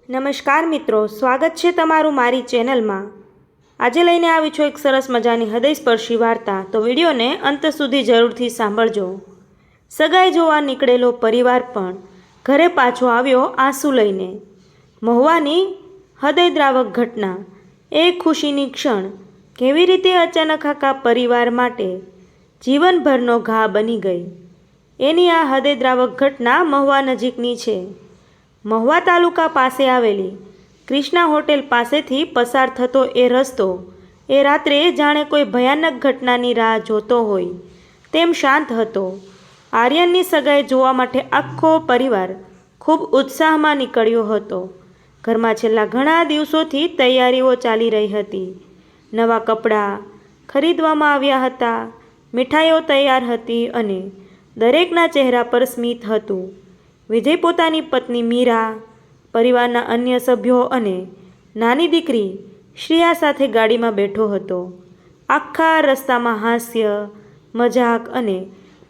નમસ્કાર મિત્રો, સ્વાગત છે તમારું મારી ચેનલમાં। આજે લઈને આવી છું એક સરસ મજાની હૃદયસ્પર્શી વાર્તા, તો વિડીયોને અંત સુધી જરૂરથી સાંભળજો। સગાઈ જોવા નીકળેલો પરિવાર પણ ઘરે પાછો આવ્યો આંસુ લઈને। મહુવાની હૃદયદ્રાવક ઘટના, એ ખુશીની ક્ષણ કેવી રીતે અચાનક આખા પરિવાર માટે જીવનભરનો ઘા બની ગઈ, એની આ હૃદયદ્રાવક ઘટના મહુવા નજીકની છે। મહુવા તાલુકા પાસે આવેલી ક્રિષ્ના હોટેલ પાસેથી પસાર થતો એ રસ્તો એ રાત્રે જાણે કોઈ ભયાનક ઘટનાની રાહ જોતો હોય તેમ શાંત હતો। આર્યનની સગાઈ જોવા માટે આખો પરિવાર ખૂબ ઉત્સાહમાં નીકળ્યો હતો। ઘરમાં છેલ્લા ઘણા દિવસોથી તૈયારીઓ ચાલી રહી હતી। નવા કપડાં ખરીદવામાં આવ્યા હતા, મીઠાઈઓ તૈયાર હતી અને દરેકના ચહેરા પર સ્મિત હતું। વિજય પોતાની પત્ની મીરા, પરિવારના અન્ય સભ્યો અને નાની દીકરી શ્રેયા સાથે ગાડીમાં બેઠો હતો। આખા રસ્તામાં હાસ્ય, મજાક અને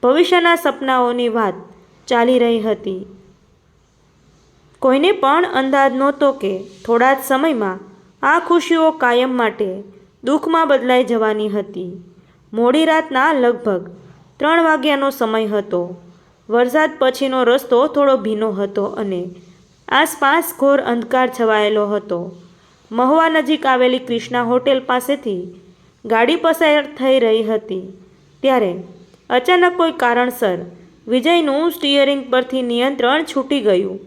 ભવિષ્યના સપનાઓની વાત ચાલી રહી હતી। કોઈને પણ અંદાજ નહોતો કે થોડા જ સમયમાં આ ખુશીઓ કાયમ માટે દુઃખમાં બદલાઈ જવાની હતી। મોડી રાતના લગભગ 3 વાગ્યાનો સમય હતો। વરસાદ પછીનો રસ્તો થોડો ભીનો હતો અને આસપાસ ઘોર અંધકાર છવાયેલો હતો। મહુવા નજીક આવેલી ક્રિષ્ના હોટેલ પાસેથી ગાડી પસાર થઈ રહી હતી ત્યારે અચાનક કોઈ કારણસર વિજયનું સ્ટીયરિંગ પરથી નિયંત્રણ છૂટી ગયું।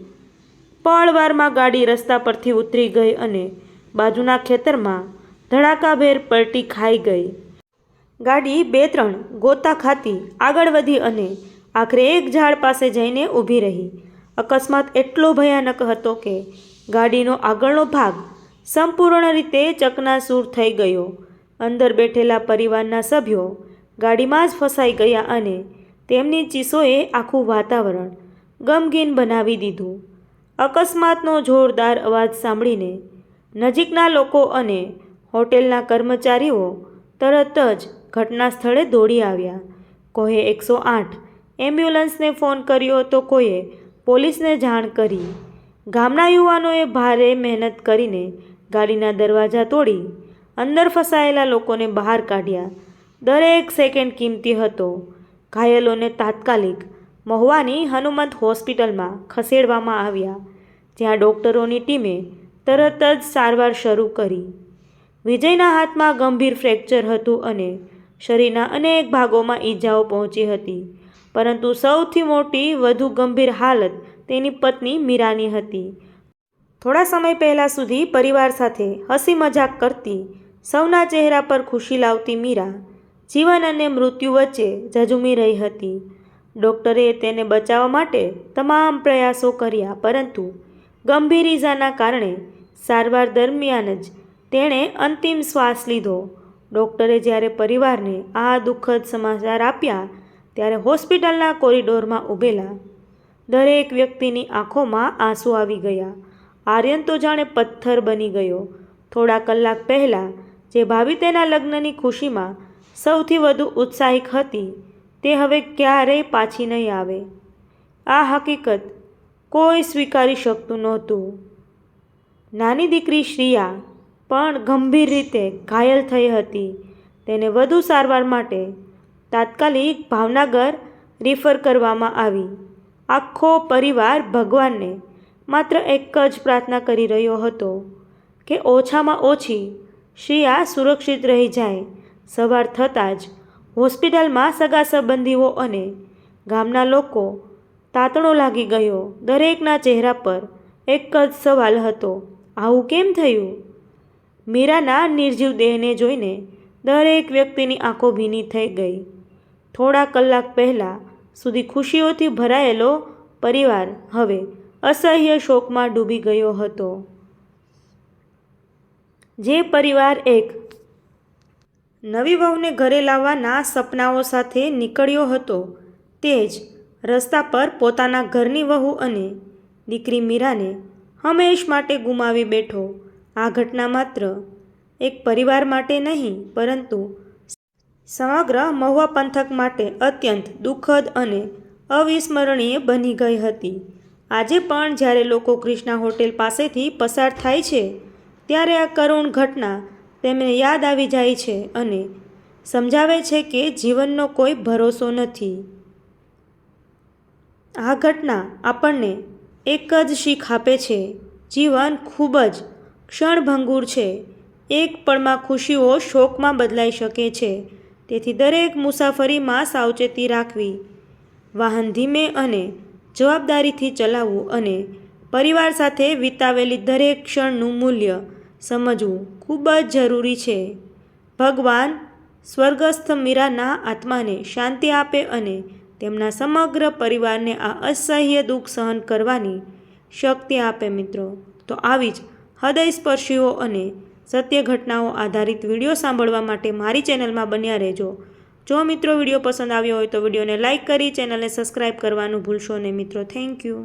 પળવારમાં ગાડી રસ્તા પરથી ઉતરી ગઈ અને બાજુના ખેતરમાં ધડાકાભેર પલટી ખાઈ ગઈ। ગાડી 2-3 ગોતા ખાતી આગળ વધી અને આખરે એક ઝાડ પાસે જઈને ઊભી રહી। અકસ્માત એટલો ભયાનક હતો કે ગાડીનો આગળનો ભાગ સંપૂર્ણ રીતે ચકનાચૂર થઈ ગયો। અંદર બેઠેલા પરિવારના સભ્યો ગાડીમાં જ ફસાઈ ગયા અને તેમની ચીસોએ આખું વાતાવરણ ગમગીન બનાવી દીધું। અકસ્માતનો જોરદાર અવાજ સાંભળીને નજીકના લોકો અને હોટેલના કર્મચારીઓ તરત જ ઘટના સ્થળે દોડી આવ્યા। કોઈએ 108 એમ્બ્યુલન્સને ફોન કર્યો તો કોઈએ પોલીસને જાણ કરી। ગામના યુવાનોએ ભારે મહેનત કરીને ગાડીના દરવાજા તોડી અંદર ફસાયેલા લોકોને બહાર કાઢ્યા। દરેક સેકન્ડ કિંમતી હતો। ઘાયલોને તાત્કાલિક મહુવાની હનુમંત હોસ્પિટલમાં ખસેડવામાં આવ્યા, જ્યાં ડૉક્ટરોની ટીમે તરત જ સારવાર શરૂ કરી। વિજયના હાથમાં ગંભીર ફ્રેક્ચર હતું અને શરીરના અનેક ભાગોમાં ઈજાઓ પહોંચી હતી, પરંતુ સૌથી મોટી, વધુ ગંભીર હાલત તેની પત્ની મીરાની હતી। થોડા સમય પહેલાં સુધી પરિવાર સાથે હસી મજાક કરતી, સૌના ચહેરા પર ખુશી લાવતી મીરા જીવન અને મૃત્યુ વચ્ચે ઝઝૂમી રહી હતી। ડૉક્ટરે તેને બચાવવા માટે તમામ પ્રયાસો કર્યા, પરંતુ ગંભીર ઈજાના કારણે સારવાર દરમિયાન જ તેણે અંતિમ શ્વાસ લીધો। ડૉક્ટરે જ્યારે પરિવારને આ દુઃખદ સમાચાર આપ્યા ત્યારે હોસ્પિટલના કોરિડોરમાં ઊભેલા દરેક વ્યક્તિની આંખોમાં આંસુ આવી ગયા। આર્યન તો જાણે પથ્થર બની ગયો। થોડા કલાક પહેલાં જે ભાભી તેના લગ્નની ખુશીમાં સૌથી વધુ ઉત્સાહિક હતી, તે હવે ક્યારેય પાછી નહીં આવે। આ હકીકત કોઈ સ્વીકારી શકતું નહોતું। નાની દીકરી શ્રેયા પણ ગંભીર રીતે ઘાયલ થઈ હતી। તેને વધુ સારવાર માટે તાત્કાલિક ભાવનગર રિફર કરવામાં આવી। આખો પરિવાર ભગવાનને માત્ર એક જ પ્રાર્થના કરી રહ્યો હતો કે ઓછામાં ઓછી શ્રેયા સુરક્ષિત રહી જાય। સવાર થતાં જ હોસ્પિટલમાં સગા સંબંધીઓ અને ગામના લોકો તાંતણો લાગી ગયો। દરેકના ચહેરા પર એક જ સવાલ હતો, આવું કેમ થયું? મીરાના નિર્જીવ દેહને જોઈને દરેક વ્યક્તિની આંખો ભીની થઈ ગઈ। થોડા કલાક પહેલાં સુધી ખુશીઓથી ભરાયેલો પરિવાર હવે અસહ્ય શોકમાં ડૂબી ગયો હતો। જે પરિવાર એક નવી વહુને ઘરે લાવવાના સપનાઓ સાથે નીકળ્યો હતો, તે જ રસ્તા પર પોતાના ઘરની વહુ અને દીકરી મીરાને હંમેશ માટે ગુમાવી બેઠો। આ ઘટના માત્ર એક પરિવાર માટે નહીં, પરંતુ સમગ્ર મહુવા પંથક માટે અત્યંત દુઃખદ અને અવિસ્મરણીય બની ગઈ હતી। આજે પણ જ્યારે લોકો ક્રિષ્ના હોટેલ પાસેથી પસાર થાય છે ત્યારે આ કરુણ ઘટના તેમને યાદ આવી જાય છે અને સમજાવે છે કે જીવનનો કોઈ ભરોસો નથી. આ ઘટના આપણને એક જ શીખ આપે છે, જીવન ખૂબ જ ક્ષણભંગુર છે. એક પળમાં ખુશીઓ શોકમાં બદલાઈ શકે છે. તેથી દરેક મુસાફરીમાં સાવચેતી રાખવી, વાહન ધીમે અને જવાબદારીથી ચલાવવું અને પરિવાર સાથે વિતાવેલી દરેક ક્ષણનું મૂલ્ય સમજવું ખૂબ જ જરૂરી છે. ભગવાન સ્વર્ગસ્થ મીરાના આત્માને શાંતિ આપે અને તેમના સમગ્ર પરિવારને આ અસહ્ય દુઃખ સહન કરવાની શક્તિ આપે. મિત્રો, તો આવી જ હૃદયસ્પર્શીઓ અને સત્ય ઘટનાઓ આધારિત વિડીયો સાંભળવા માટે મારી ચેનલમાં બન્યા રહેજો. જો મિત્રો વિડીયો પસંદ આવ્યો હોય તો વિડીયોને લાઇક કરી ચેનલને સબસ્ક્રાઈબ કરવાનું ભૂલશો નહીં મિત્રો. Thank you.